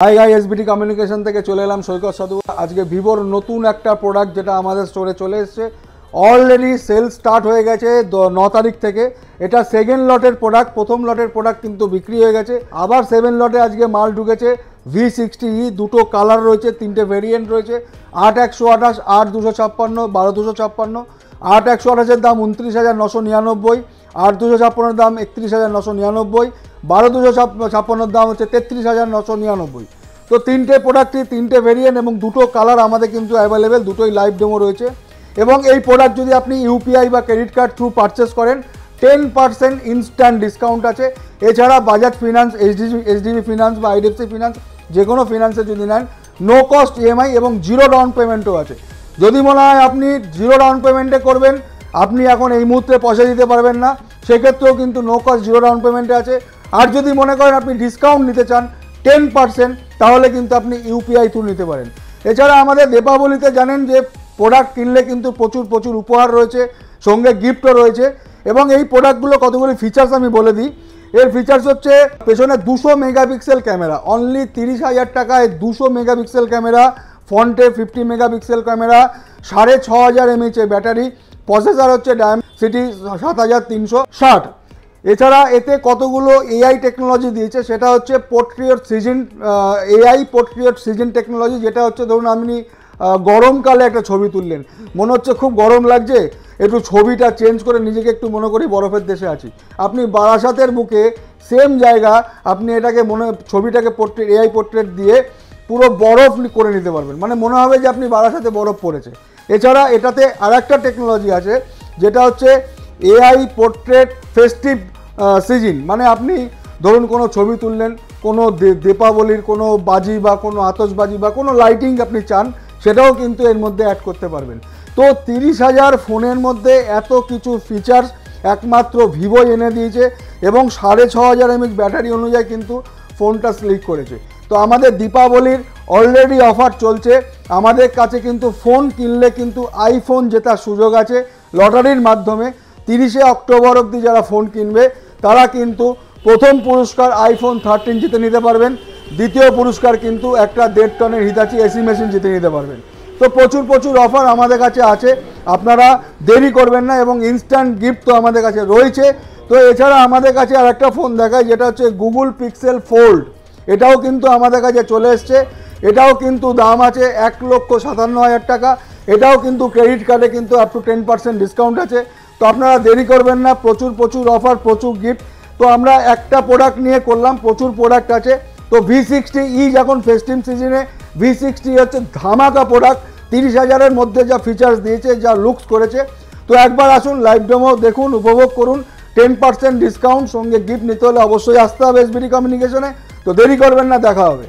High গাই SBT communication থেকে চলে এলাম সৈকত সাধু। আজকে ভিভোর নতুন একটা প্রোডাক্ট যেটা আমাদের স্টোরে চলে এসেছে, অলরেডি সেল স্টার্ট হয়ে গেছে 9 তারিখ থেকে। এটা সেকেন্ড লটের প্রোডাক্ট, প্রথম লটের প্রোডাক্ট কিন্তু বিক্রি হয়ে গেছে। আবার 7 লটে আজকে মাল ঢুকেছে। V60E দুটো কালার রয়েছে, তিনটে ভেরিয়েন্ট রয়েছে, 8/128, 8/256, 12/256। 8/128-এর দাম 29,999, 8/256-এর দাম 31,999, 12/256-এর দাম হচ্ছে 33,999। তো তিনটে প্রোডাক্টই তিনটে ভেরিয়েন্ট এবং দুটো কালার আমাদের কিন্তু অ্যাভেলেবেল, দুটোই লাইভ ডেমো রয়েছে। এবং এই প্রোডাক্ট যদি আপনি ইউপিআই বা ক্রেডিট কার্ড থ্রু পারচেস করেন 10% ইনস্ট্যান্ট ডিসকাউন্ট আছে। এছাড়া বাজাজ ফিনান্স, এইচডিবি ফিনান্স বা আইডিএফসি ফিনান্স, যে কোনো ফিনান্সে যদি নেন নো কস্ট ইএমআই এবং জিরো ডাউন পেমেন্টও আছে। যদি মনে হয় আপনি জিরো ডাউন পেমেন্টে করবেন, আপনি এখন এই মুহূর্তে পয়সা দিতে পারবেন না, সেক্ষেত্রেও কিন্তু নো কস্ট জিরো ডাউন পেমেন্টে আছে। আর যদি মনে করেন আপনি ডিসকাউন্ট নিতে চান 10%, তাহলে কিন্তু আপনি ইউপিআই থ্রু নিতে পারেন। এছাড়া আমাদের দীপাবলিতে জানেন যে প্রোডাক্ট কিনলে কিন্তু প্রচুর উপহার রয়েছে, সঙ্গে গিফটও রয়েছে। এবং এই প্রোডাক্টগুলো কতগুলি ফিচার্স আমি বলে দিই। এর ফিচার্স হচ্ছে পেছনে 200 মেগাপিক্সেল ক্যামেরা, অনলি 30,000 টাকায় 200 মেগাপিক্সেল ক্যামেরা, ফ্রন্টে 50 megapixel camera, 6500 mAh battery, processor হচ্ছে ডায়মেনসিটি 7360। এছাড়া এতে কতগুলো এআই টেকনোলজি দিয়েছে, সেটা হচ্ছে portrait season, AI portrait season technology. যেটা হচ্ছে ধরুন আপনি গরমকালে একটা ছবি তুললেন, মনে হচ্ছে খুব গরম লাগছে, একটু ছবিটা চেঞ্জ করে নিজেকে একটু মনে করি বরফের দেশে আছি। আপনি বারাসাতের বুকে সেম জায়গা, আপনি এটাকে ছবিটাকে পোর্ট্রেট, এআই পোর্ট্রেট দিয়ে পুরো বরফ করে নিতে পারবেন, মানে মনে হবে যে আপনি বারাসাতে বরফ পড়েছে। এছাড়া এটাতে আর একটা টেকনোলজি আছে, যেটা হচ্ছে এআই পোর্ট্রেট ফেস্টিভ সিজন। মানে আপনি ধরুন কোনো ছবি তুললেন, কোনো দীপাবলির কোনো বাজি বা কোনো আতশবাজি বা কোনো লাইটিং আপনি চান, সেটাও কিন্তু এর মধ্যে অ্যাড করতে পারবেন। তো 30,000 ফোনের মধ্যে এত কিছু ফিচার্স একমাত্র ভিভো এনে দিয়েছে এবং 6500 mAh ব্যাটারি অনুযায়ী কিন্তু ফোনটা স্লিক করেছে। তো আমাদের দীপাবলির অলরেডি অফার চলছে। আমাদের কাছে কিন্তু ফোন কিনলে কিন্তু আইফোন জেতার সুযোগ আছে লটারির মাধ্যমে। 30শে অক্টোবর অবধি যারা ফোন কিনবে তারা কিন্তু প্রথম পুরস্কার আইফোন 13 জিতে নিতে পারবেন, দ্বিতীয় পুরস্কার কিন্তু একটা 1.5 টনের হিতাচি এসি মেশিন জিতে নিতে পারবেন। তো প্রচুর অফার আমাদের কাছে আছে, আপনারা দেরি করবেন না। এবং ইনস্ট্যান্ট গিফট তো আমাদের কাছে রয়েছে। তো এছাড়া আমাদের কাছে আর একটা ফোন দেখায়, যেটা হচ্ছে গুগল পিক্সেল ফোল্ড। এটাও কিন্তু আমাদের কাছে চলে এসছে। এটাও কিন্তু দাম আছে 1,57,000 টাকা। এটাও কিন্তু ক্রেডিট কার্ডে কিন্তু আপ টু 10% ডিসকাউন্ট আছে। তো আপনারা দেরি করবেন না, প্রচুর অফার, প্রচুর গিফট। তো আমরা একটা প্রোডাক্ট নিয়ে করলাম, প্রচুর প্রোডাক্ট আছে। তো V60E যখন ফেস্টিভ সিজনে, V60 হচ্ছে ধামাকা প্রোডাক্ট। 30,000-এর মধ্যে যা ফিচার্স দিয়েছে, যা লুকস করেছে। তো একবার আসুন, লাইভ ডেমো দেখুন, উপভোগ করুন। 10% ডিসকাউন্ট, সঙ্গে গিফট নিতে হলে অবশ্যই আসতে হবে এসবিটি কমিউনিকেশনে। তো দেরি করবেন না, দেখা হবে।